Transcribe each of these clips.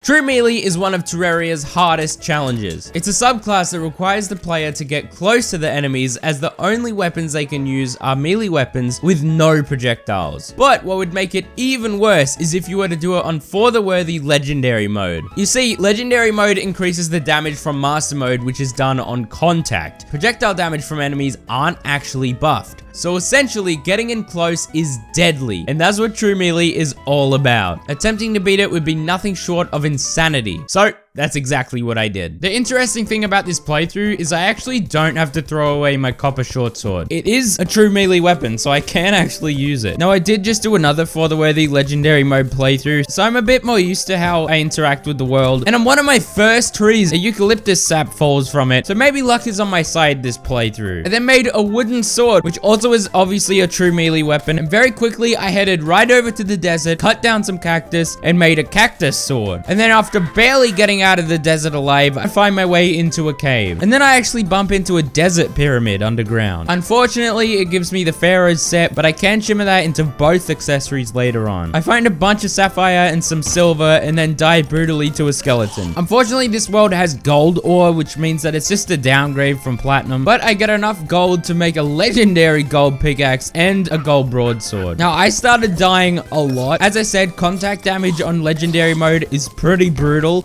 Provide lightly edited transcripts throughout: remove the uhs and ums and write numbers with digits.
True Melee is one of Terraria's hardest challenges. It's a subclass that requires the player to get close to the enemies, as the only weapons they can use are melee weapons with no projectiles. But what would make it even worse is if you were to do it on For the Worthy Legendary Mode. You see, Legendary Mode increases the damage from Master Mode, which is done on contact. Projectile damage from enemies aren't actually buffed. So essentially, getting in close is deadly, and that's what True Melee is all about. Attempting to beat it would be nothing short of insanity. So, that's exactly what I did. The interesting thing about this playthrough is I actually don't have to throw away my copper short sword. It is a true melee weapon, so I can actually use it. Now, I did just do another For the Worthy Legendary Mode playthrough, so I'm a bit more used to how I interact with the world. And on one of my first trees, a eucalyptus sap falls from it, so maybe luck is on my side this playthrough. I then made a wooden sword, which also is obviously a true melee weapon, and very quickly I headed right over to the desert, cut down some cactus, and made a cactus sword. And then after barely getting out of the desert alive, I find my way into a cave. And then I actually bump into a desert pyramid underground. Unfortunately, it gives me the Pharaoh's set, but I can shimmer that into both accessories later on. I find a bunch of sapphire and some silver, and then die brutally to a skeleton. Unfortunately, this world has gold ore, which means that it's just a downgrade from platinum, but I get enough gold to make a legendary gold pickaxe and a gold broadsword. Now, I started dying a lot. As I said, contact damage on legendary mode is pretty brutal.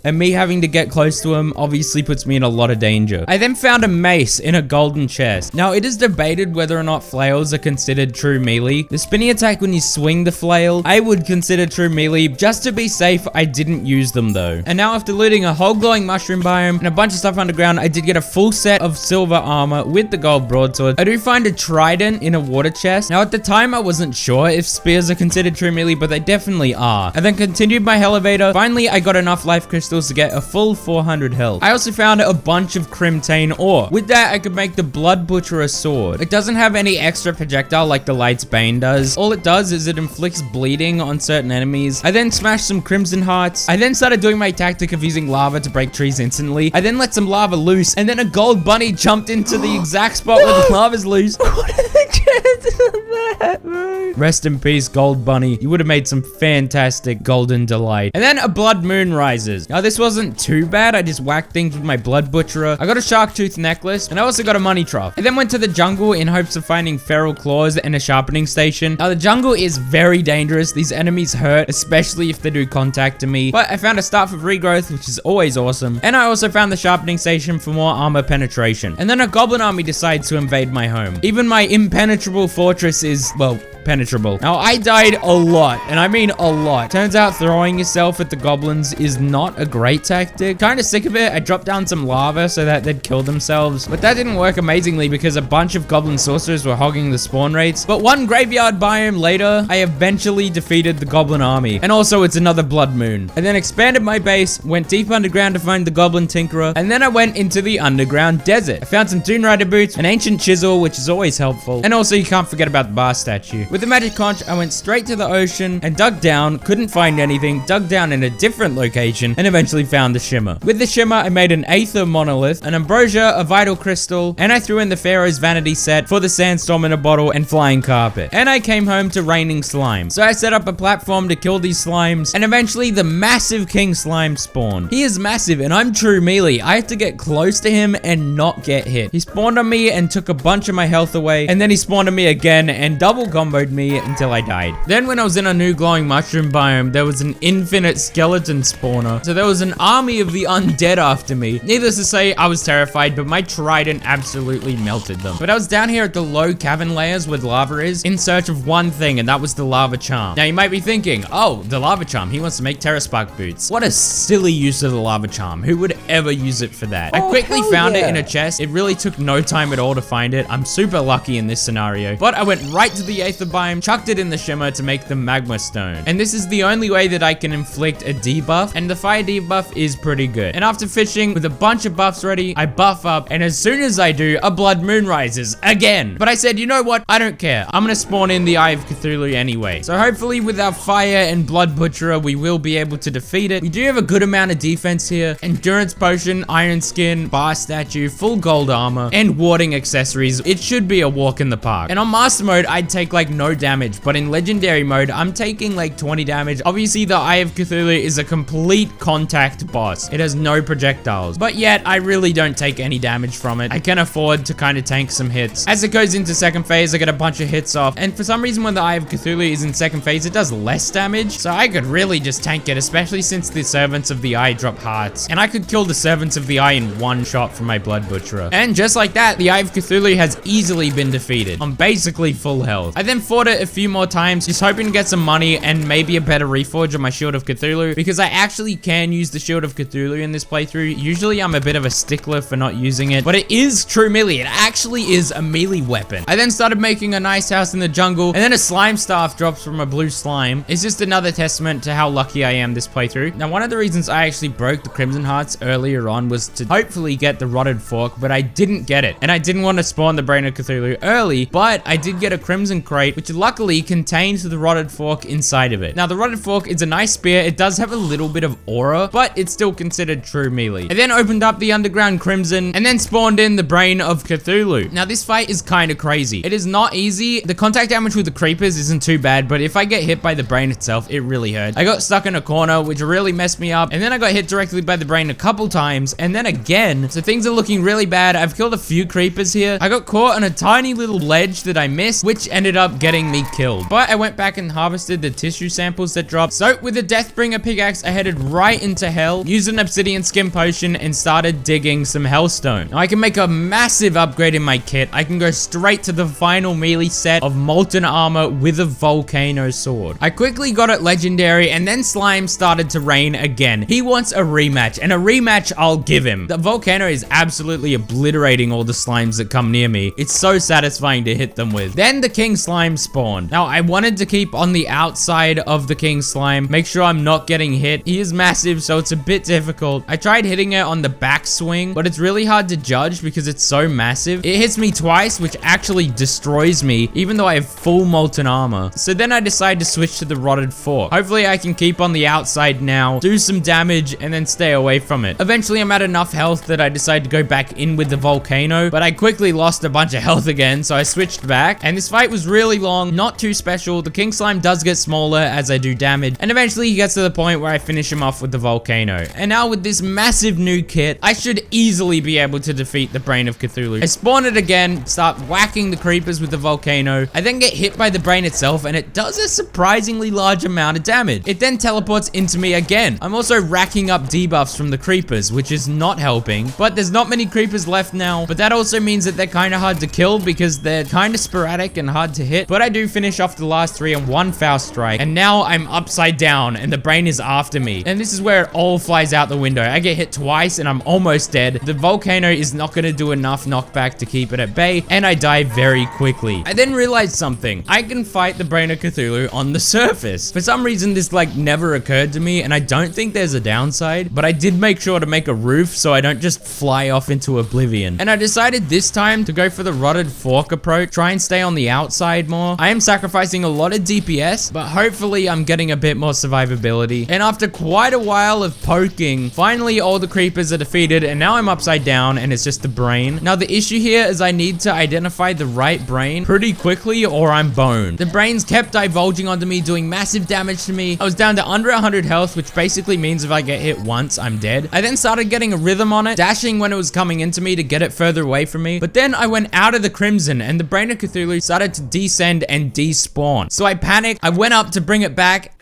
And me having to get close to him obviously puts me in a lot of danger. I then found a mace in a golden chest. Now, it is debated whether or not flails are considered true melee. The spinning attack when you swing the flail, I would consider true melee. Just to be safe, I didn't use them though. And now after looting a whole glowing mushroom biome and a bunch of stuff underground, I did get a full set of silver armor with the gold broadsword. I do find a trident in a water chest. Now, at the time, I wasn't sure if spears are considered true melee, but they definitely are. I then continued my elevator. Finally, I got enough life crystals to get a full 400 health. I also found a bunch of Crimtane ore. With that, I could make the Blood Butcher sword. It doesn't have any extra projectile like the Light's Bane does. All it does is it inflicts bleeding on certain enemies. I then smashed some Crimson Hearts. I then started doing my tactic of using lava to break trees instantly. I then let some lava loose, and then a gold bunny jumped into the exact spot where the lava's loose. What are the chances of that, bro? Rest in peace, gold bunny. You would have made some fantastic golden delight. And then a blood moon rises. Now, this wasn't too bad. I just whacked things with my blood butcherer. I got a shark tooth necklace, and I also got a money trough. I then went to the jungle in hopes of finding feral claws and a sharpening station. Now, the jungle is very dangerous. These enemies hurt, especially if they do contact to me. But I found a staff of regrowth, which is always awesome. And I also found the sharpening station for more armor penetration. And then a goblin army decides to invade my home. Even my impenetrable fortress is, well, penetrable. Now, I died a lot, and I mean a lot. Turns out throwing yourself at the goblins is not a great tactic. Kind of sick of it. I dropped down some lava so that they'd kill themselves, but that didn't work amazingly because a bunch of goblin sorcerers were hogging the spawn rates. But one graveyard biome later, I eventually defeated the goblin army, and also it's another blood moon. I then expanded my base, went deep underground to find the goblin tinkerer, and then I went into the underground desert. I found some Dune Rider boots, an ancient chisel, which is always helpful, and also you can't forget about the bar statue. With the magic conch, I went straight to the ocean and dug down, couldn't find anything, dug down in a different location, and eventually found the shimmer. With the shimmer, I made an aether monolith, an ambrosia, a vital crystal, and I threw in the Pharaoh's vanity set for the sandstorm in a bottle and flying carpet. And I came home to raining slime. So I set up a platform to kill these slimes, and eventually the massive king slime spawned. He is massive, and I'm true melee. I have to get close to him and not get hit. He spawned on me and took a bunch of my health away, and then he spawned on me again and double comboed me until I died. Then when I was in a new glowing mushroom biome, there was an infinite skeleton spawner. So there was an army of the undead after me. Needless to say, I was terrified, but my trident absolutely melted them. But I was down here at the low cavern layers where the lava is in search of one thing, and that was the lava charm. Now you might be thinking, oh, the lava charm, he wants to make Terra Spark boots. What a silly use of the lava charm. Who would ever use it for that? I quickly found it in a chest. It really took no time at all to find it. I'm super lucky in this scenario. But I went right to the aether biome, chucked it in the shimmer to make the magma stone. And this is the only way that I can inflict a debuff, and the fire debuff is pretty good. And after fishing with a bunch of buffs ready, I buff up, and as soon as I do, a blood moon rises again. But I said, you know what? I don't care. I'm gonna spawn in the Eye of Cthulhu anyway. So hopefully with our fire and blood butcherer, we will be able to defeat it. We do have a good amount of defense here. Endurance potion, iron skin, bar statue, full gold armor, and warding accessories. It should be a walk in the park. And on master mode, I'd take like no no damage, but in Legendary mode, I'm taking like 20 damage. Obviously, the Eye of Cthulhu is a complete contact boss. It has no projectiles, but yet I really don't take any damage from it. I can afford to kind of tank some hits. As it goes into second phase, I get a bunch of hits off, and for some reason, when the Eye of Cthulhu is in second phase, it does less damage, so I could really just tank it, especially since the Servants of the Eye drop hearts, and I could kill the Servants of the Eye in one shot from my Blood Butcherer. And just like that, the Eye of Cthulhu has easily been defeated. I'm basically full health. I then fought it a few more times, just hoping to get some money and maybe a better reforge on my Shield of Cthulhu, because I actually can use the Shield of Cthulhu in this playthrough. Usually I'm a bit of a stickler for not using it, but it is true melee. It actually is a melee weapon. I then started making a nice house in the jungle, and then a slime staff drops from a blue slime. It's just another testament to how lucky I am this playthrough. Now, one of the reasons I actually broke the Crimson Hearts earlier on was to hopefully get the Rotted Fork, but I didn't get it, and I didn't want to spawn the Brain of Cthulhu early, but I did get a Crimson Crate, which luckily contains the Rotted Fork inside of it. Now, the Rotted Fork is a nice spear. It does have a little bit of aura, but it's still considered true melee. I then opened up the Underground Crimson, and then spawned in the Brain of Cthulhu. Now, this fight is kind of crazy. It is not easy. The contact damage with the creepers isn't too bad, but if I get hit by the Brain itself, it really hurt. I got stuck in a corner, which really messed me up, and then I got hit directly by the Brain a couple times, and then again, so things are looking really bad. I've killed a few creepers here. I got caught on a tiny little ledge that I missed, which ended up getting me killed. But I went back and harvested the tissue samples that dropped. So with the Deathbringer pickaxe, I headed right into hell, used an obsidian skin potion, and started digging some hellstone. Now I can make a massive upgrade in my kit. I can go straight to the final melee set of molten armor with a volcano sword. I quickly got it legendary, and then slime started to rain again. He wants a rematch, and a rematch I'll give him. The volcano is absolutely obliterating all the slimes that come near me. It's so satisfying to hit them with. Then the king slime spawned. Now I wanted to keep on the outside of the king slime, make sure I'm not getting hit. He is massive, so it's a bit difficult. I tried hitting it on the backswing, but it's really hard to judge because it's so massive. It hits me twice, which actually destroys me, even though I have full molten armor. So then I decided to switch to the Rotted Fork. Hopefully I can keep on the outside now, do some damage, and then stay away from it. Eventually I'm at enough health that I decided to go back in with the volcano, but I quickly lost a bunch of health again, so I switched back, and this fight was really long, not too special. The king slime does get smaller as I do damage, and eventually he gets to the point where I finish him off with the volcano. And now with this massive new kit, I should easily be able to defeat the Brain of Cthulhu. I spawn it again, start whacking the creepers with the volcano. I then get hit by the Brain itself, and it does a surprisingly large amount of damage. It then teleports into me again. I'm also racking up debuffs from the creepers, which is not helping, but there's not many creepers left now, but that also means that they're kind of hard to kill because they're kind of sporadic and hard to hit, but I do finish off the last three in one foul strike, and now I'm upside down, and the Brain is after me, and this is where it all flies out the window. I get hit twice, and I'm almost dead. The volcano is not going to do enough knockback to keep it at bay, and I die very quickly. I then realized something. I can fight the Brain of Cthulhu on the surface. For some reason, this like never occurred to me, and I don't think there's a downside, but I did make sure to make a roof so I don't just fly off into oblivion. And I decided this time to go for the Rotted Fork approach, try and stay on the outside more. I am sacrificing a lot of DPS, but hopefully I'm getting a bit more survivability. And after quite a while of poking, finally all the creepers are defeated, and now I'm upside down and it's just the Brain. Now the issue here is I need to identify the right Brain pretty quickly or I'm boned. The Brains kept divulging onto me, doing massive damage to me. I was down to under 100 health, which basically means if I get hit once, I'm dead. I then started getting a rhythm on it, dashing when it was coming into me to get it further away from me. But then I went out of the Crimson, and the Brain of Cthulhu started to descend and despawn. So I panicked. I went up to bring it back.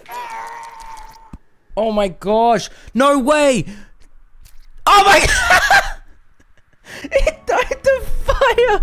Oh my gosh. No way. Oh my god. It died to fire.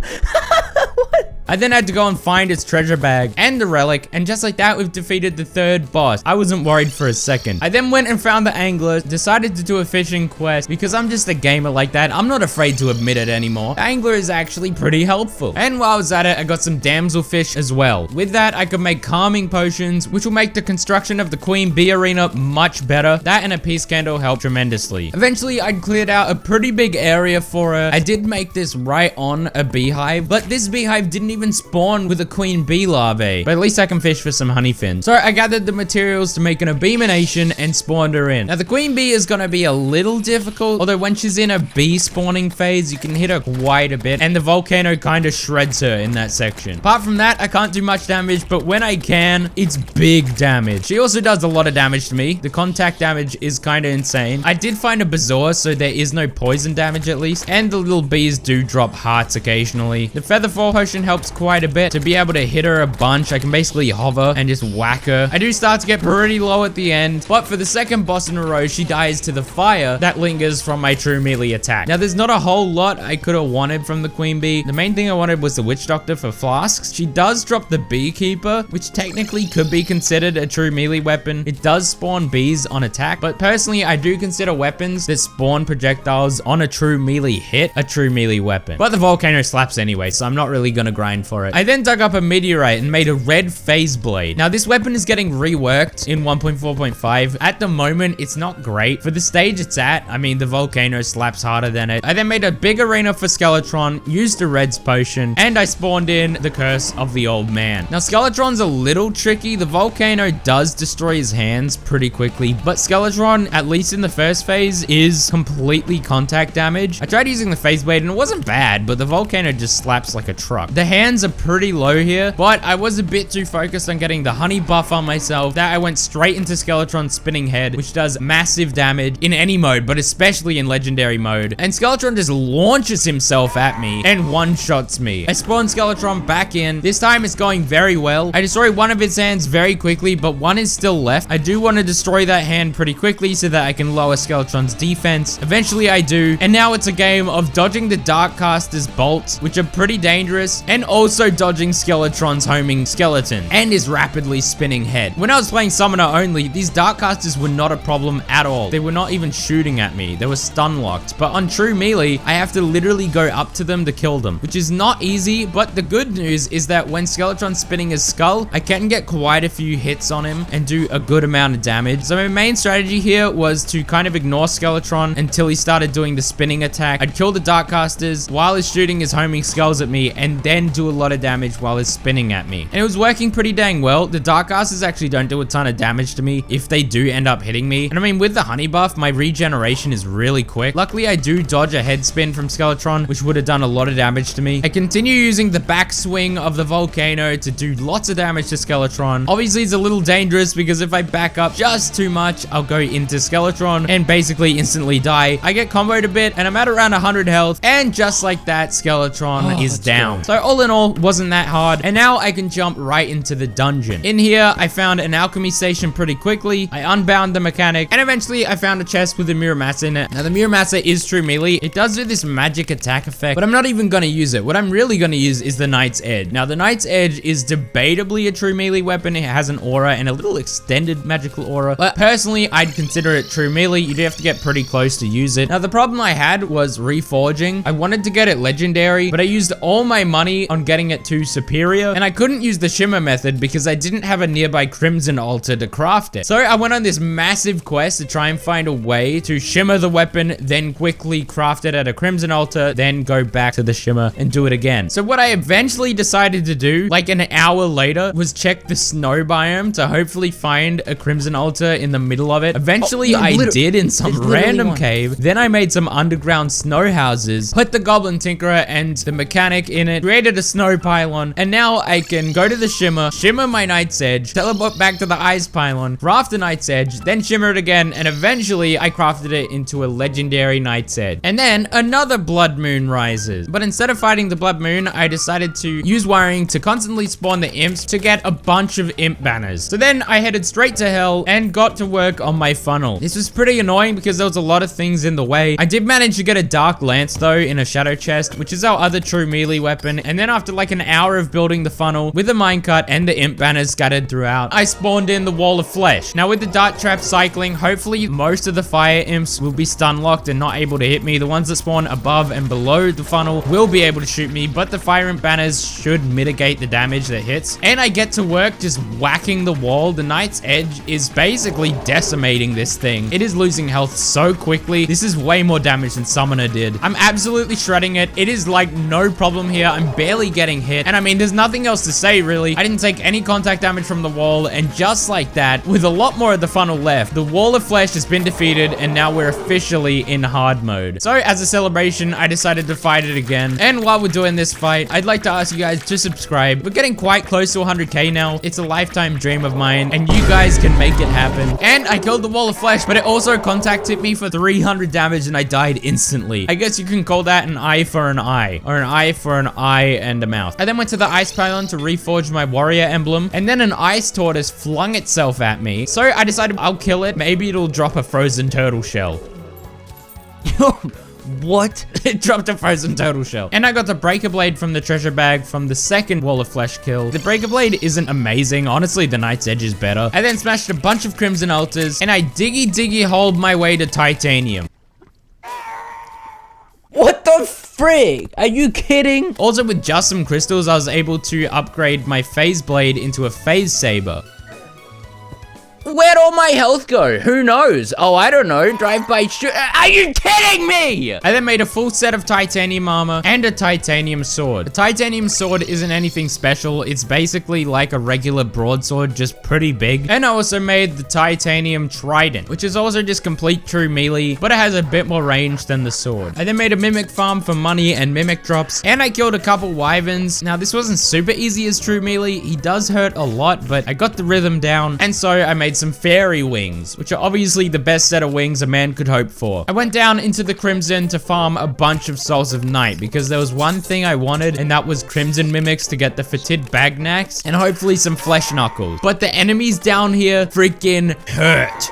What? I then had to go and find its treasure bag and the relic, and just like that, we've defeated the third boss. I wasn't worried for a second. I then went and found the angler, decided to do a fishing quest because I'm just a gamer like that. I'm not afraid to admit it anymore. The angler is actually pretty helpful. And while I was at it, I got some damselfish as well. With that, I could make calming potions, which will make the construction of the Queen Bee Arena much better. That and a peace candle helped tremendously. Eventually, I'd cleared out a pretty big area for her. I did make this right on a beehive, but this beehive didn't didn't even spawn with a queen bee larvae, but at least I can fish for some honey fins. So I gathered the materials to make an abomination and spawned her in. Now the queen bee is gonna be a little difficult, although when she's in a bee spawning phase, you can hit her quite a bit, and the volcano kind of shreds her in that section. Apart from that, I can't do much damage, but when I can, it's big damage. She also does a lot of damage to me. The contact damage is kind of insane. I did find a bazaar, so there is no poison damage at least, and the little bees do drop hearts occasionally. The feather fall potion helps quite a bit. To be able to hit her a bunch, I can basically hover and just whack her. I do start to get pretty low at the end, but for the second boss in a row, she dies to the fire that lingers from my true melee attack. Now there's not a whole lot I could have wanted from the queen bee. The main thing I wanted was the witch doctor for flasks. She does drop the beekeeper, which technically could be considered a true melee weapon. It does spawn bees on attack, but personally I do consider weapons that spawn projectiles on a true melee hit a true melee weapon. But the volcano slaps anyway, so I'm not really gonna grind for it. I then dug up a meteorite and made a red phase blade. Now this weapon is getting reworked in 1.4.5. At the moment, it's not great. For the stage it's at, I mean, the volcano slaps harder than it. I then made a big arena for Skeletron, used a Red's potion, and I spawned in the curse of the old man. Now Skeletron's a little tricky. The volcano does destroy his hands pretty quickly, but Skeletron, at least in the first phase, is completely contact damage. I tried using the phase blade and it wasn't bad, but the volcano just slaps like a truck. The hands are pretty low here, but I was a bit too focused on getting the honey buff on myself that I went straight into Skeletron's spinning head, which does massive damage in any mode, but especially in legendary mode. And Skeletron just launches himself at me and one-shots me. I spawned Skeletron back in. This time it's going very well. I destroy one of his hands very quickly, but one is still left. I do want to destroy that hand pretty quickly so that I can lower Skeletron's defense. Eventually I do, and now it's a game of dodging the Darkcaster's bolts, which are pretty dangerous, and also dodging Skeletron's homing skeleton and his rapidly spinning head. When I was playing Summoner only, these Darkcasters were not a problem at all. They were not even shooting at me. They were stun locked. But on true melee, I have to literally go up to them to kill them, which is not easy. But the good news is that when Skeletron's spinning his skull, I can get quite a few hits on him and do a good amount of damage. So my main strategy here was to kind of ignore Skeletron until he started doing the spinning attack. I'd kill the Darkcasters while he's shooting his homing skulls at me, and then do a lot of damage while he's spinning at me. And it was working pretty dang well. The Darkcasters actually don't do a ton of damage to me if they do end up hitting me. And I mean, with the honey buff, my regeneration is really quick. Luckily, I do dodge a head spin from Skeletron, which would have done a lot of damage to me. I continue using the backswing of the volcano to do lots of damage to Skeletron. Obviously, it's a little dangerous because if I back up just too much, I'll go into Skeletron and basically instantly die. I get comboed a bit and I'm at around 100 health, and just like that, Skeletron is down. So all in all, wasn't that hard. And now I can jump right into the dungeon. In here, I found an alchemy station pretty quickly. I unbound the mechanic, and eventually I found a chest with a Muramasa in it. Now the Muramasa is true melee. It does do this magic attack effect, but I'm not even gonna use it. What I'm really gonna use is the Knight's Edge. Now the Knight's Edge is debatably a true melee weapon. It has an aura and a little extended magical aura, but personally I'd consider it true melee. You do have to get pretty close to use it. Now the problem I had was reforging. I wanted to get it legendary, but I used all my money on getting it to superior, and I couldn't use the shimmer method because I didn't have a nearby crimson altar to craft it. So I went on this massive quest to try and find a way to shimmer the weapon, then quickly craft it at a crimson altar, then go back to the shimmer and do it again. So what I eventually decided to do, like an hour later, was check the snow biome to hopefully find a crimson altar in the middle of it. Eventually I did in some random cave. Then I made some underground snow houses, put the goblin tinkerer and the mechanic in it, created a snow pylon, and now I can go to the shimmer my Knight's Edge, teleport back to the ice pylon, craft the Knight's Edge, then shimmer it again, and eventually I crafted it into a legendary Knight's Edge. And then another blood moon rises. But instead of fighting the blood moon, I decided to use wiring to constantly spawn the imps to get a bunch of imp banners. So then I headed straight to hell and got to work on my funnel. This was pretty annoying because there was a lot of things in the way. I did manage to get a dark lance though in a shadow chest, which is our other true melee weapon. And then after like an hour of building the funnel with a minecart and the imp banners scattered throughout, I spawned in the wall of flesh. Now with the dart trap cycling, hopefully most of the fire imps will be stun locked and not able to hit me. The ones that spawn above and below the funnel will be able to shoot me, but the fire imp banners should mitigate the damage that hits. And I get to work just whacking the wall. The Knight's Edge is basically decimating this thing. It is losing health so quickly. This is way more damage than Summoner did. I'm absolutely shredding it. It is like no problem here. I'm barely barely getting hit. And I mean, there's nothing else to say, really. I didn't take any contact damage from the wall, and just like that, with a lot more of the funnel left, the wall of flesh has been defeated, and now we're officially in hard mode. So, as a celebration, I decided to fight it again. And while we're doing this fight, I'd like to ask you guys to subscribe. We're getting quite close to 100k now. It's a lifetime dream of mine, and you guys can make it happen. And I killed the wall of flesh, but it also contact hit me for 300 damage, and I died instantly. I guess you can call that an eye for an eye, or an eye for an eye and a mouth. I then went to the ice pylon to reforge my warrior emblem, and then an ice tortoise flung itself at me. So I decided I'll kill it. Maybe it'll drop a frozen turtle shell. What? It dropped a frozen turtle shell. And I got the breaker blade from the treasure bag from the second wall of flesh kill. The breaker blade isn't amazing. Honestly, the Knight's Edge is better. I then smashed a bunch of crimson altars, and I diggy holed my way to titanium. What the frig? Are you kidding? Also, with just some crystals, I was able to upgrade my phase blade into a phase saber. Where'd all my health go? Who knows? Oh, I don't know. Drive-by shoot. Are you kidding me? I then made a full set of titanium armor and a titanium sword. The titanium sword isn't anything special. It's basically like a regular broadsword, just pretty big. And I also made the titanium trident, which is also just complete true melee, but it has a bit more range than the sword. I then made a mimic farm for money and mimic drops, and I killed a couple wyverns. Now, this wasn't super easy as true melee. He does hurt a lot, but I got the rhythm down, and so I made some fairy wings, which are obviously the best set of wings a man could hope for. I went down into the Crimson to farm a bunch of Souls of Night because there was one thing I wanted, and that was Crimson Mimics to get the Fetid Bagnax and hopefully some Flesh Knuckles. But the enemies down here freaking hurt.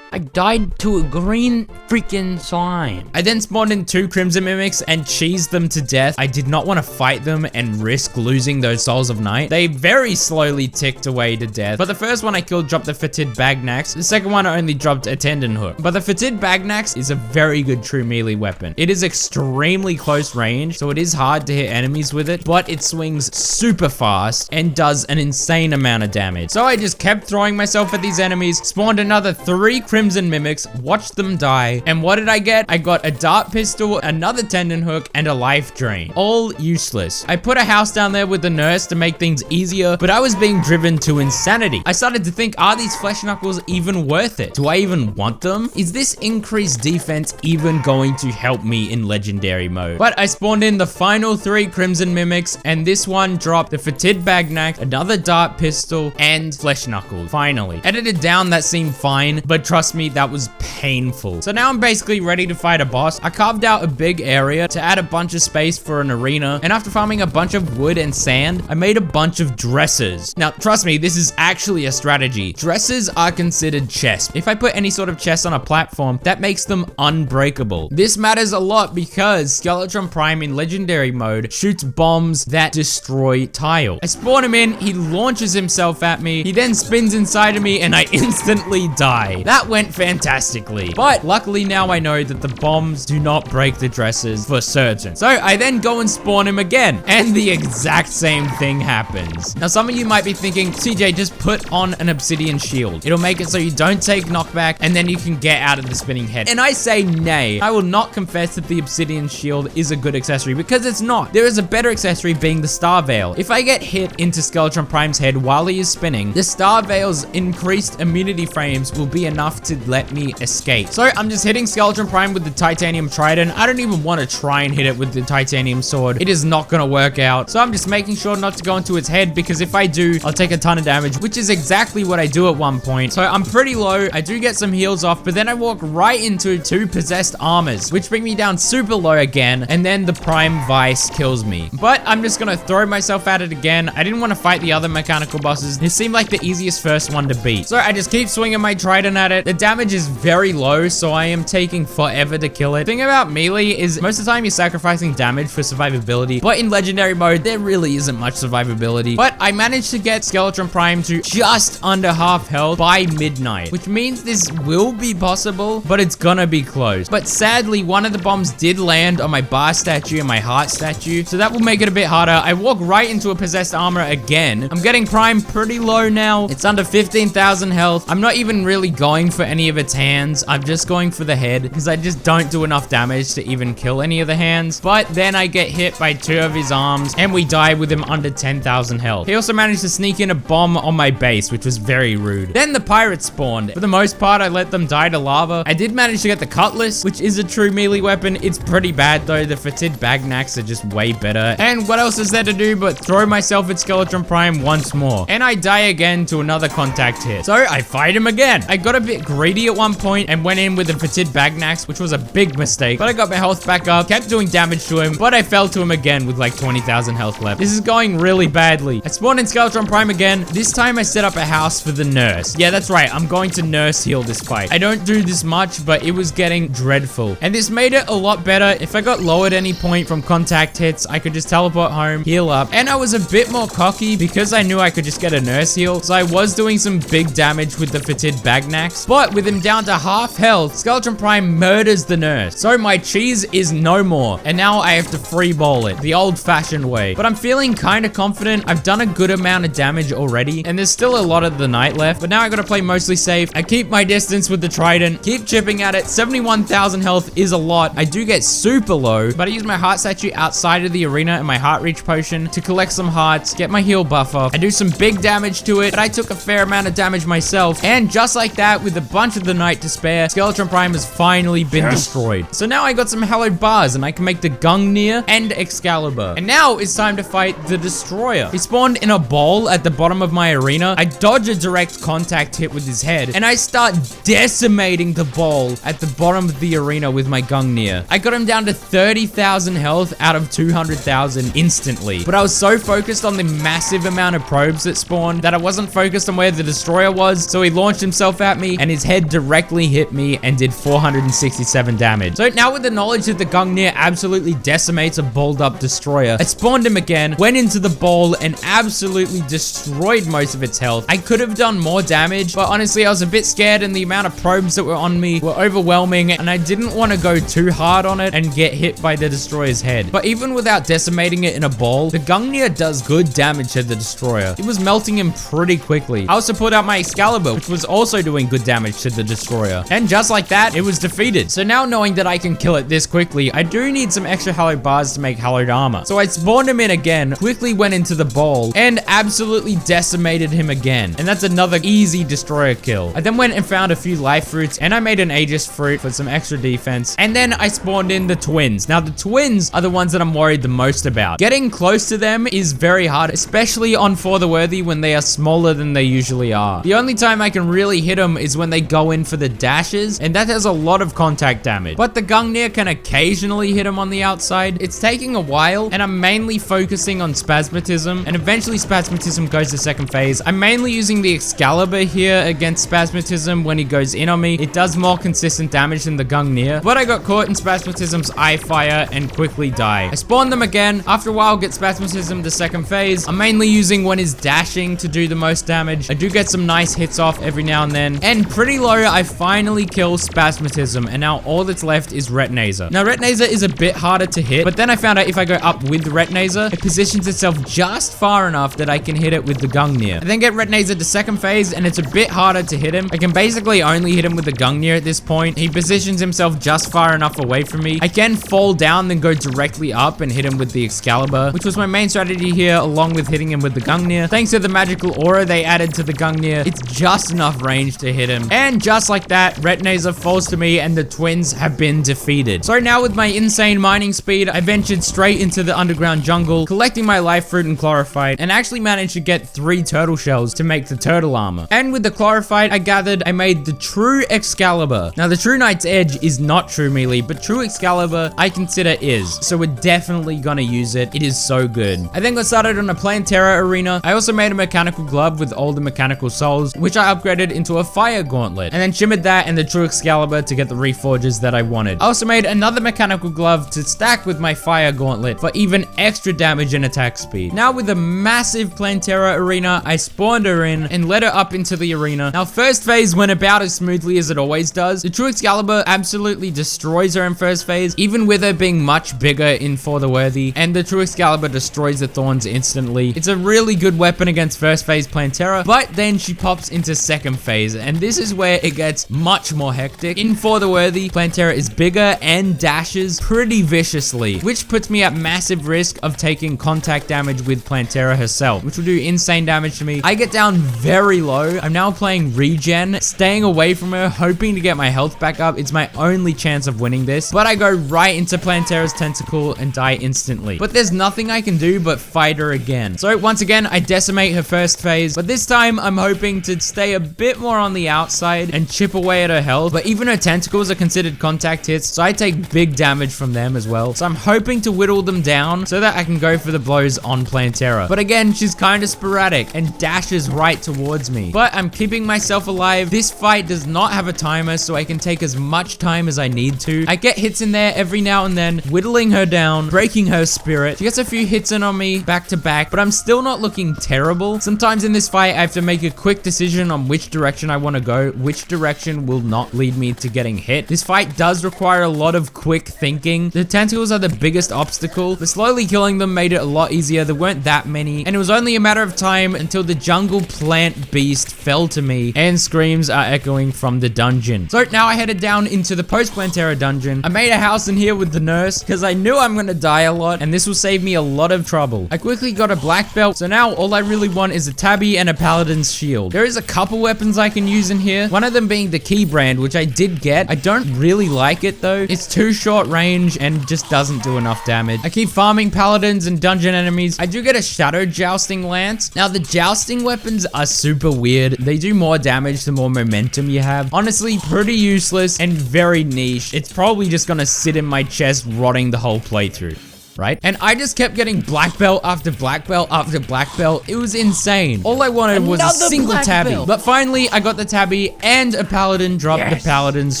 I died to a green freaking slime. I then spawned in 2 Crimson Mimics and cheesed them to death. I did not want to fight them and risk losing those Souls of Night. They very slowly ticked away to death. But the first one I killed dropped the Fetid Bagnax. The second one only dropped a Tendon Hook. But the Fetid Bagnax is a very good true melee weapon. It is extremely close range, so it is hard to hit enemies with it, but it swings super fast and does an insane amount of damage. So I just kept throwing myself at these enemies, spawned another 3 Crimson Mimics, watched them die, and what did I get? I got a dart pistol, another Tendon Hook, and a life drain. All useless. I put a house down there with the nurse to make things easier, but I was being driven to insanity. I started to think, are these Flesh Knuckles even worth it? Do I even want them? Is this increased defense even going to help me in Legendary Mode? But I spawned in the final 3 Crimson Mimics, and this one dropped the Fetid Bagnax, another dart pistol, and Flesh Knuckles. Finally. Edited down, that seemed fine, but trust me, that was painful. So now I'm basically ready to fight a boss. I carved out a big area to add a bunch of space for an arena, and after farming a bunch of wood and sand, I made a bunch of dressers. Now, trust me, this is actually a strategy. Dressers are considered chests. If I put any sort of chest on a platform, that makes them unbreakable. This matters a lot because Skeletron Prime in Legendary Mode shoots bombs that destroy tile. I spawn him in, he launches himself at me, he then spins inside of me, and I instantly die. That went fantastically. But luckily now I know that the bombs do not break the dressers for certain. So I then go and spawn him again, and the exact same thing happens. Now some of you might be thinking, CJ, just put on an obsidian shield. It'll make it so you don't take knockback, and then you can get out of the spinning head. And I say nay. I will not confess that the obsidian shield is a good accessory, because it's not. There is a better accessory being the Star Veil. If I get hit into Skeletron Prime's head while he is spinning, the Star Veil's increased immunity frames will be enough to let me escape. So I'm just hitting Skeletron Prime with the titanium trident. I don't even want to try and hit it with the titanium sword. It is not going to work out. So I'm just making sure not to go into its head, because if I do, I'll take a ton of damage, which is exactly what I do at one point. So I'm pretty low. I do get some heals off, but then I walk right into 2 possessed armors, which bring me down super low again, and then the Prime Vice kills me. But I'm just going to throw myself at it again. I didn't want to fight the other mechanical bosses. It seemed like the easiest first one to beat. So I just keep swinging my trident at it. The damage is very low, so I am taking forever to kill it. The thing about melee is most of the time you're sacrificing damage for survivability, but in Legendary Mode, there really isn't much survivability. But I managed to get Skeletron Prime to just under half health by midnight, which means this will be possible, but it's gonna be close. But sadly, one of the bombs did land on my bar statue and my heart statue, so that will make it a bit harder. I walk right into a possessed armor again. I'm getting Prime pretty low now. It's under 15,000 health. I'm not even really going for any of its hands. I'm just going for the head because I just don't do enough damage to even kill any of the hands. But then I get hit by 2 of his arms and we die with him under 10,000 health. He also managed to sneak in a bomb on my base, which was very rude. Then the pirates spawned. For the most part, I let them die to lava. I did manage to get the cutlass, which is a true melee weapon. It's pretty bad though. The fetid bagnacks are just way better. And what else is there to do but throw myself at Skeletron Prime once more? And I die again to another contact hit. So I fight him again. I got a bit greedy at one point and went in with the fetid bagnacks, which was a big mistake. But I got my health back up, kept doing damage to him, but I fell to him again with like 20,000 health left. This is going really badly. I spawned in Skeletron Prime again. This time I set up a house for the nurse. Yeah, that's right. I'm going to nurse heal this fight. I don't do this much, but it was getting dreadful. And this made it a lot better. If I got low at any point from contact hits, I could just teleport home, heal up. And I was a bit more cocky because I knew I could just get a nurse heal. So I was doing some big damage with the fetid bagnacks. But with him down to half health, Skeletron Prime murders the nurse. So my cheese is no more. And now I have to free bowl it the old-fashioned way. But I'm feeling kind of confident. I've done a good amount of damage already. And there's still a lot of the night left. But now I gotta play mostly safe. I keep my distance with the trident. Keep chipping at it. 71,000 health is a lot. I do get super low. But I use my heart statue outside of the arena and my heart reach potion to collect some hearts, get my heal buff off. I do some big damage to it. But I took a fair amount of damage myself. And just like that, with a bunch of the night to spare, Skeletron Prime has finally been destroyed. So now I got some hallowed bars and I can make the Gungnir and Excalibur. And now it's time to fight the Destroyer. He spawned in a bowl at the bottom of my arena. I dodge a direct contact hit with his head and I start decimating the bowl at the bottom of the arena with my Gungnir. I got him down to 30,000 health out of 200,000 instantly. But I was so focused on the massive amount of probes that spawned that I wasn't focused on where the Destroyer was. So he launched himself at me and his head directly hit me and did 467 damage. So now with the knowledge that the Gungnir absolutely decimates a bowled up Destroyer, I spawned him again, went into the bowl and absolutely destroyed most of its health. I could have done more damage, but honestly I was a bit scared and the amount of probes that were on me were overwhelming and I didn't want to go too hard on it and get hit by the Destroyer's head. But even without decimating it in a bowl, the Gungnir does good damage to the Destroyer. It was melting him pretty quickly. I also pulled out my Excalibur, which was also doing good damage to the Destroyer. And just like that, it was defeated. So now knowing that I can kill it this quickly, I do need some extra hallowed bars to make hallowed armor. So I spawned him in again, quickly went into the bowl, and absolutely decimated him again. And that's another easy Destroyer kill. I then went and found a few life fruits, and I made an Aegis fruit for some extra defense. And then I spawned in the twins. Now the twins are the ones that I'm worried the most about. Getting close to them is very hard, especially on For the Worthy when they are smaller than they usually are. The only time I can really hit them is when they go in for the dashes, and that has a lot of contact damage. But the Gungnir can occasionally hit him on the outside. It's taking a while, and I'm mainly focusing on Spasmatism, and eventually Spasmatism goes to second phase. I'm mainly using the Excalibur here against Spasmatism when he goes in on me. It does more consistent damage than the Gungnir, but I got caught in Spasmatism's Eye Fire and quickly die. I spawned them again. After a while, get Spasmatism to second phase. I'm mainly using when he's dashing to do the most damage. I do get some nice hits off every now and then, and pretty low, I finally kill Spasmatism, and now all that's left is Retinazer. Now, Retinazer is a bit harder to hit, but then I found out if I go up with Retinazer, it positions itself just far enough that I can hit it with the Gungnir. I then get Retinazer to second phase, and it's a bit harder to hit him. I can basically only hit him with the Gungnir at this point. He positions himself just far enough away from me. I can fall down, then go directly up and hit him with the Excalibur, which was my main strategy here, along with hitting him with the Gungnir. Thanks to the magical aura they added to the Gungnir, it's just enough range to hit him. And just like that, Retinazer falls to me and the twins have been defeated. So now with my insane mining speed, I ventured straight into the underground jungle, collecting my life fruit and chlorophyte, and actually managed to get 3 turtle shells to make the turtle armor. And with the chlorophyte I gathered, I made the true Excalibur. Now the true Knight's Edge is not true melee, but true Excalibur I consider is. So we're definitely gonna use it. It is so good. I then got started on a Plantera arena. I also made a mechanical glove with all the mechanical souls, which I upgraded into a fire gauntlet, and then shimmered that and the true Excalibur to get the reforges that I wanted. I also made another mechanical glove to stack with my fire gauntlet for even extra damage and attack speed. Now with a massive Plantera arena, I spawned her in and led her up into the arena. Now first phase went about as smoothly as it always does. The true Excalibur absolutely destroys her in first phase, even with her being much bigger in For the Worthy, and the true Excalibur destroys the thorns instantly. It's a really good weapon against first phase Plantera, but then she pops into second phase, and this is where it gets much more hectic. In For the Worthy, Plantera is bigger and dashes pretty viciously, which puts me at massive risk of taking contact damage with Plantera herself, which will do insane damage to me. I get down very low. I'm now playing regen, staying away from her, hoping to get my health back up. It's my only chance of winning this, but I go right into Plantera's tentacle and die instantly. But there's nothing I can do but fight her again. So once again, I decimate her first phase, but this time I'm hoping to stay a bit more on the outside and chip away at her health. But even her tentacles are considered contact hits, so I take big damage from them as well. So I'm hoping to whittle them down so that I can go for the blows on Plantera. But again, she's kind of sporadic and dashes right towards me. But I'm keeping myself alive. This fight does not have a timer, so I can take as much time as I need to. I get hits in there every now and then, whittling her down, breaking her spirit. She gets a few hits in on me back to back, but I'm still not looking terrible. Sometimes in this fight, I have to make a quick decision on which direction I want to go, which direction will not lead me to getting hit. This fight does require a lot of quick thinking. The tentacles are the biggest obstacle, but slowly killing them made it a lot easier. There weren't that many, and it was only a matter of time until the jungle plant beast fell to me, and screams are echoing from the dungeon. So now I headed down into the post-Plantera dungeon. I made a house in here with the nurse because I knew I'm gonna die a lot, and this will save me a lot of trouble. I quickly got a black belt, so now all I really want is a tabby and a paladin's shield. There is a couple weapons I can use in here, one of them being the key brand, which I did get. I don't really like it though. It's too short range and just doesn't do enough damage. I keep farming paladins and dungeon enemies. I do get a shadow jousting lance. Now the jousting weapons are super weird. They do more damage the more momentum you have. Honestly, pretty useless and very niche. It's probably just gonna sit in my chest rotting the whole playthrough. Right? And I just kept getting black belt after black belt after black belt. It was insane. All I wanted was a single tabby. But finally, I got the tabby and a paladin dropped the paladin's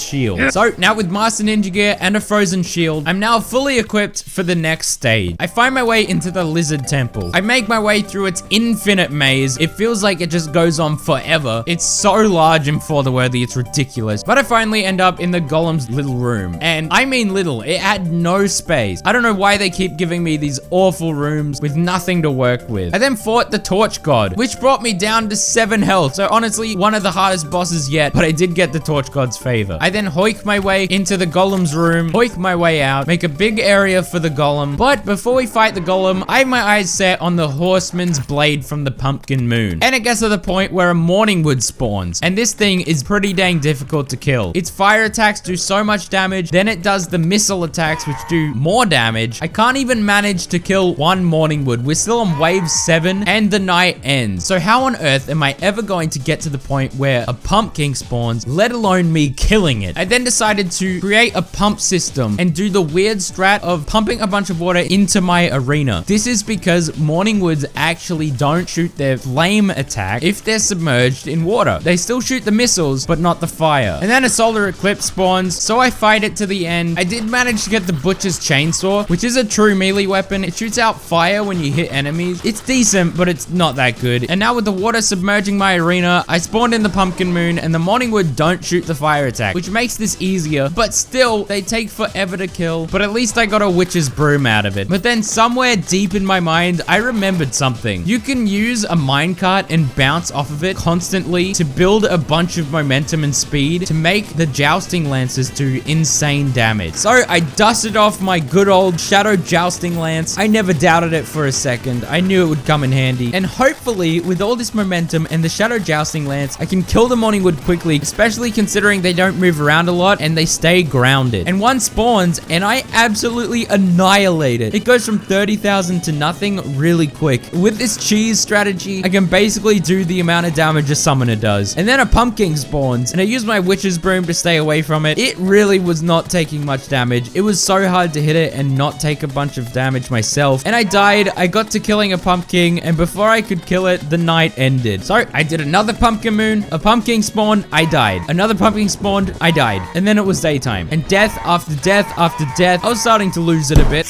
shield. So now with Master Ninja gear and a frozen shield, I'm now fully equipped for the next stage. I find my way into the lizard temple. I make my way through its infinite maze. It feels like it just goes on forever. It's so large and For the Worthy, it's ridiculous. But I finally end up in the golem's little room. And I mean little. It had no space. I don't know why they keep giving me these awful rooms with nothing to work with. I then fought the torch god, which brought me down to 7 health. So honestly, one of the hardest bosses yet, but I did get the torch god's favor. I then hoik my way into the golem's room, hoik my way out, make a big area for the golem. But before we fight the golem, I have my eyes set on the horseman's blade from the pumpkin moon. And it gets to the point where a morning wood spawns. And this thing is pretty dang difficult to kill. Its fire attacks do so much damage, then it does the missile attacks, which do more damage. I can't even manage to kill one morning wood. We're still on wave 7 and the night ends. So how on earth am I ever going to get to the point where a pumpkin spawns, let alone me killing it? I then decided to create a pump system and do the weird strat of pumping a bunch of water into my arena. This is because morning woods actually don't shoot their flame attack if they're submerged in water. They still shoot the missiles, but not the fire. And then a solar eclipse spawns, so I fight it to the end. I did manage to get the butcher's chainsaw, which is a true melee weapon. It shoots out fire when you hit enemies. It's decent, but it's not that good. And now with the water submerging my arena, I spawned in the pumpkin moon, and the morning wood don't shoot the fire attack, which makes this easier, but still, they take forever to kill. But at least I got a witch's broom out of it. But then somewhere deep in my mind, I remembered something. You can use a minecart and bounce off of it constantly to build a bunch of momentum and speed to make the jousting lances do insane damage. So I dusted off my good old shadow jousting lance. I never doubted it for a second. I knew it would come in handy. And hopefully, with all this momentum and the shadow jousting lance, I can kill the morning wood quickly, especially considering they don't move around a lot and they stay grounded. And one spawns and I absolutely annihilate it. It goes from 30,000 to nothing really quick. With this cheese strategy, I can basically do the amount of damage a summoner does. And then a pumpkin spawns and I use my witch's broom to stay away from it. It really was not taking much damage. It was so hard to hit it and not take a bunch of damage myself. And I died. I got to killing a pumpkin, and before I could kill it, the night ended. So I did another pumpkin moon, a pumpkin spawned, I died. Another pumpkin spawned, I died. And then it was daytime. And death after death after death. I was starting to lose it a bit.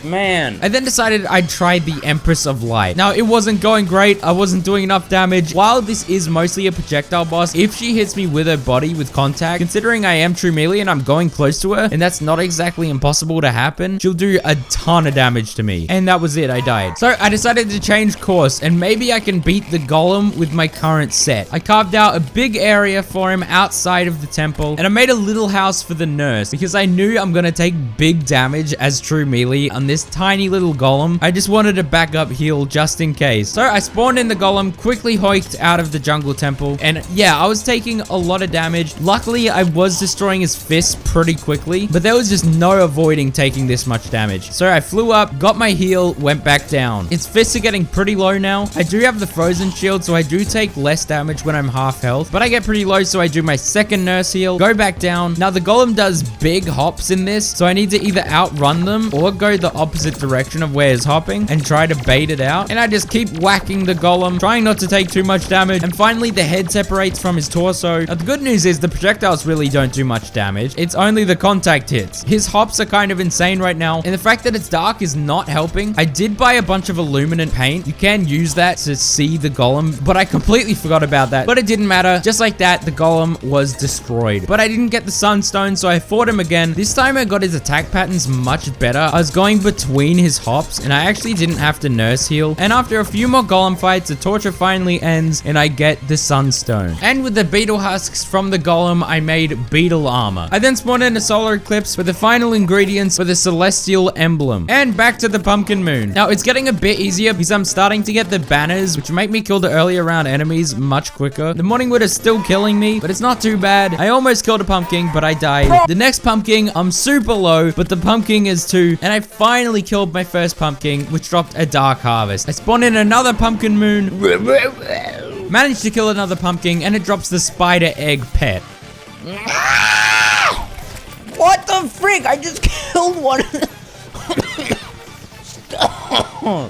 Man. I then decided I'd try the Empress of Light. Now, it wasn't going great. I wasn't doing enough damage. While this is mostly a projectile boss, if she hits me with her body with contact, considering I am true melee and I'm going close to her, and that's not exactly impossible to happen, she'll do a ton of damage to me. And that was it, I died. So I decided to change course, and maybe I can beat the golem with my current set. I carved out a big area for him outside of the temple, and I made a little house for the nurse because I knew I'm gonna take big damage as true melee on this tiny little golem. I just wanted a backup heal just in case. So I spawned in the golem, quickly hoiked out of the jungle temple, and yeah, I was taking a lot of damage. Luckily, I was destroying his fists pretty quickly, but there was just no avoiding taking this much damage. So I flew up, got my heal, went back down. Its fists are getting pretty low now. I do have the frozen shield, so I do take less damage when I'm half health, but I get pretty low, so I do my second nurse heal, go back down. Now the golem does big hops in this, so I need to either outrun them or go the opposite direction of where it's hopping and try to bait it out. And I just keep whacking the golem, trying not to take too much damage, and finally the head separates from his torso. Now the good news is the projectiles really don't do much damage. It's only the contact hits. His hops are kind of insane right now, and the fact that it's dark is not helping. I did buy a bunch of illuminant paint. You can use that to see the golem, but I completely forgot about that. But it didn't matter. Just like that, the golem was destroyed. But I didn't get the sunstone, so I fought him again. This time I got his attack patterns much better. I was going between his hops, and I actually didn't have to nurse heal. And after a few more golem fights, the torture finally ends, and I get the sunstone. And with the beetle husks from the golem, I made beetle armor. I then spawned in a solar eclipse with the final ingredients for the celestial emblem. And back to the pumpkin moon. Now it's getting a bit easier because I'm starting to get the banners, which make me kill the earlier round enemies much quicker. The morning wood is still killing me, but it's not too bad. I almost killed a pumpkin, but I died. The next pumpkin, I'm super low, but the pumpkin is too. And I finally killed my first pumpkin, which dropped a dark harvest. I spawned in another pumpkin moon, managed to kill another pumpkin, and it drops the spider egg pet. What the frick? I just killed one.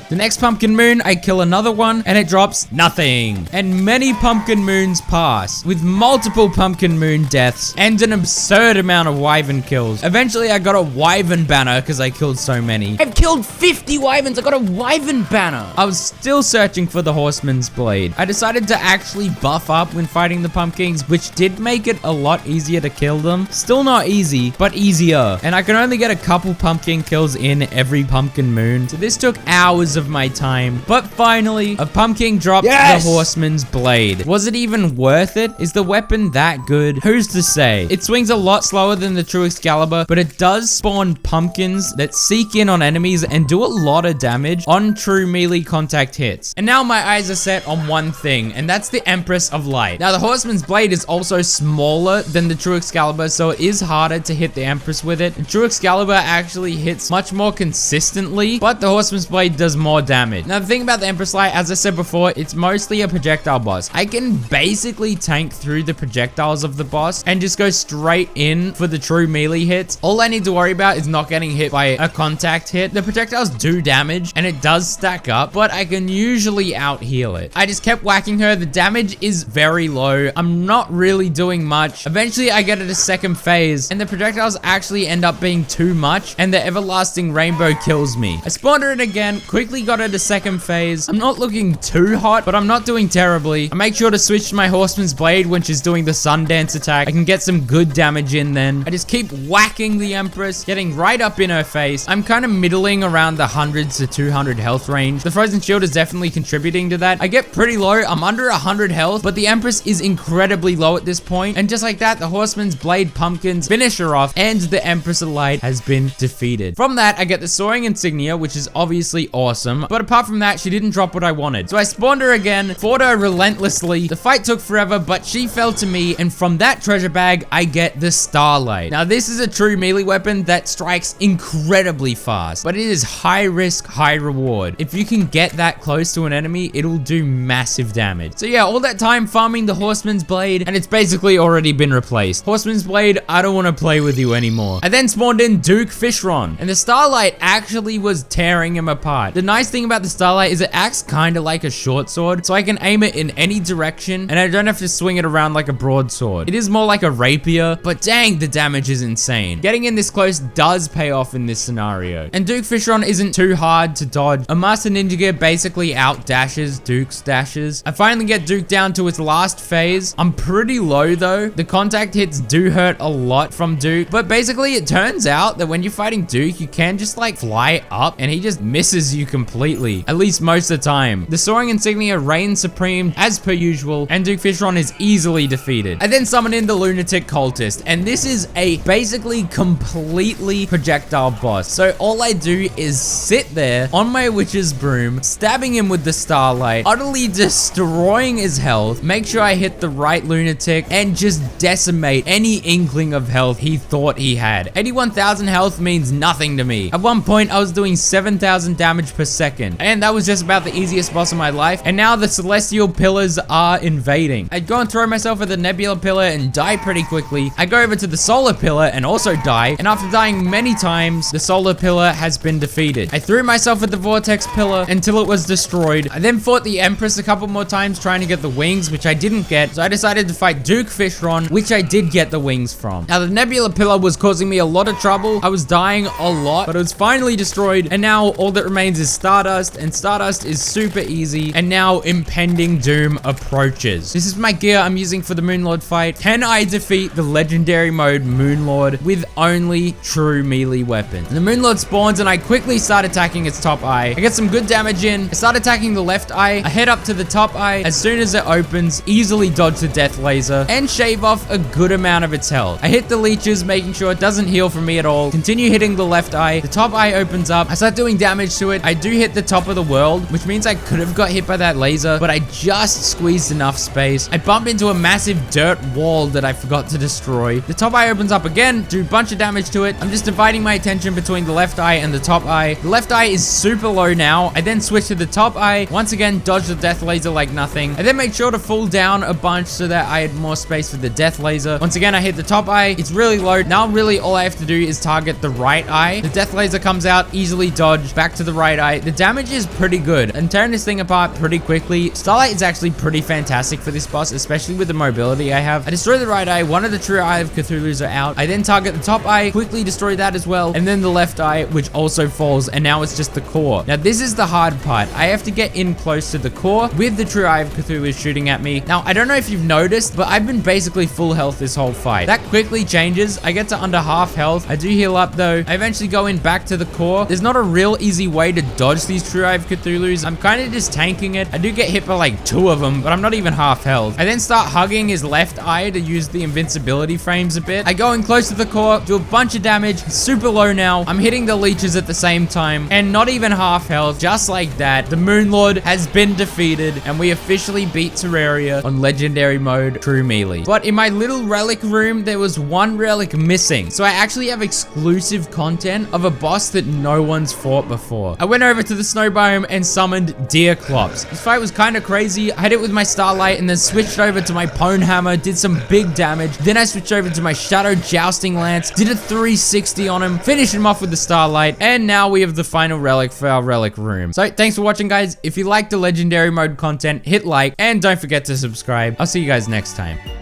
The next pumpkin moon, I kill another one, and it drops nothing. And many pumpkin moons pass, with multiple pumpkin moon deaths, and an absurd amount of wyvern kills. Eventually, I got a wyvern banner, because I killed so many. I've killed 50 wyverns. I got a wyvern banner. I was still searching for the horseman's blade. I decided to actually buff up when fighting the pumpkins, which did make it a lot easier to kill them. Still not easy, but easier. And I can only get a couple pumpkin kills in every pumpkin moon, so this took hours of my time. But finally, a pumpkin dropped the horseman's blade. Was it even worth it? Is the weapon that good? Who's to say? It swings a lot slower than the true Excalibur, but it does spawn pumpkins that seek in on enemies and do a lot of damage on true melee contact hits. And now my eyes are set on one thing, and that's the Empress of Light. Now the horseman's blade is also smaller than the true Excalibur, so it is harder to hit the Empress with it. The true Excalibur actually hits much more consistently, but the horseman's blade does more damage. Now the thing about the Empress Light, as I said before, it's mostly a projectile boss. I can basically tank through the projectiles of the boss and just go straight in for the true melee hits. All I need to worry about is not getting hit by a contact hit. The projectiles do damage and it does stack up, but I can usually out heal it. I just kept whacking her. The damage is very low. I'm not really doing much. Eventually I get at a second phase and the projectiles actually end up being too much and the everlasting rainbow kills me. I spawned her in again, quickly got her to second phase. I'm not looking too hot, but I'm not doing terribly. I make sure to switch to my horseman's blade when she's doing the Sundance attack. I can get some good damage in then. I just keep whacking the Empress, getting right up in her face. I'm kind of middling around the 100 to 200 health range. The frozen shield is definitely contributing to that. I get pretty low. I'm under 100 health, but the Empress is incredibly low at this point. And just like that, the horseman's blade pumpkins finish her off, and the Empress of Light has been defeated. From that, I get the soaring insignia, which is obviously awesome. But apart from that, she didn't drop what I wanted. So I spawned her again, fought her relentlessly. The fight took forever, but she fell to me. And from that treasure bag, I get the Starlight. Now, this is a true melee weapon that strikes incredibly fast, but it is high risk, high reward. If you can get that close to an enemy, it'll do massive damage. So yeah, all that time farming the Horseman's Blade, and it's basically already been replaced. Horseman's Blade, I don't want to play with you anymore. I then spawned in Duke Fishron, and the Starlight actually was tearing him apart. part. The nice thing about the Starlight is it acts kind of like a short sword, so I can aim it in any direction, and I don't have to swing it around like a broadsword. It is more like a rapier, but dang, the damage is insane. Getting in this close does pay off in this scenario. And Duke Fishron isn't too hard to dodge. A Master Ninja Gear basically out dashes Duke's dashes. I finally get Duke down to its last phase. I'm pretty low though. The contact hits do hurt a lot from Duke, but basically it turns out that when you're fighting Duke, you can just like fly up and he just misses you completely, at least most of the time. The soaring insignia reigns supreme as per usual, and Duke Fishron is easily defeated. I then summon in the lunatic cultist, and this is a basically completely projectile boss. So all I do is sit there on my witch's broom, stabbing him with the Starlight, utterly destroying his health, make sure I hit the right lunatic, and just decimate any inkling of health he thought he had. 81,000 health means nothing to me. At one point, I was doing 7,000 damage per second, and that was just about the easiest boss of my life, and now the celestial pillars are invading. I'd go and throw myself at the nebula pillar and die pretty quickly. I go over to the solar pillar and also die, and after dying many times, the solar pillar has been defeated. I threw myself at the vortex pillar until it was destroyed. I then fought the Empress a couple more times trying to get the wings, which I didn't get, so I decided to fight Duke Fishron, which I did get the wings from. Now the nebula pillar was causing me a lot of trouble. I was dying a lot, but it was finally destroyed, and now all that remains is Stardust, and Stardust is super easy, and now impending doom approaches. This is my gear I'm using for the Moonlord fight. Can I defeat the legendary mode Moonlord with only true melee weapons? The Moonlord spawns and I quickly start attacking its top eye. I get some good damage in. I start attacking the left eye. I head up to the top eye. As soon as it opens, easily dodge the death laser and shave off a good amount of its health. I hit the leeches, making sure it doesn't heal from me at all. Continue hitting the left eye. The top eye opens up. I start doing damage to it. I do hit the top of the world, which means I could have got hit by that laser, but I just squeezed enough space. I bump into a massive dirt wall that I forgot to destroy. The top eye opens up again, do a bunch of damage to it. I'm just dividing my attention between the left eye and the top eye. The left eye is super low now. I then switch to the top eye. Once again, dodge the death laser like nothing. I then made sure to fall down a bunch so that I had more space for the death laser. Once again, I hit the top eye. It's really low. Now really all I have to do is target the right eye. The death laser comes out, easily dodge, back to the right eye. The damage is pretty good. And tearing this thing apart pretty quickly. Starlight is actually pretty fantastic for this boss, especially with the mobility I have. I destroy the right eye. One of the true Eye of Cthulhu's are out. I then target the top eye, quickly destroy that as well. And then the left eye, which also falls. And now it's just the core. Now this is the hard part. I have to get in close to the core with the true Eye of Cthulhu shooting at me. Now, I don't know if you've noticed, but I've been basically full health this whole fight. That quickly changes. I get to under half health. I do heal up though. I eventually go in back to the core. There's not a real easy way to dodge these true Eye of Cthulhu's. I'm kind of just tanking it. I do get hit by like 2 of them, but I'm not even half health. I then start hugging his left eye to use the invincibility frames a bit. I go in close to the core, do a bunch of damage, super low now. I'm hitting the leeches at the same time, and not even half health. Just like that, the Moonlord has been defeated, and we officially beat Terraria on Legendary Mode True Melee. But in my little relic room, there was one relic missing, so I actually have exclusive content of a boss that no one's fought before. I went over to the snow biome and summoned Deerclops. This fight was kind of crazy. I hit it with my Starlight and then switched over to my Pwn Hammer, did some big damage. Then I switched over to my Shadow Jousting Lance, did a 360 on him, finished him off with the Starlight, and now we have the final relic for our relic room. So thanks for watching, guys. If you like the Legendary Mode content, hit like, and don't forget to subscribe. I'll see you guys next time.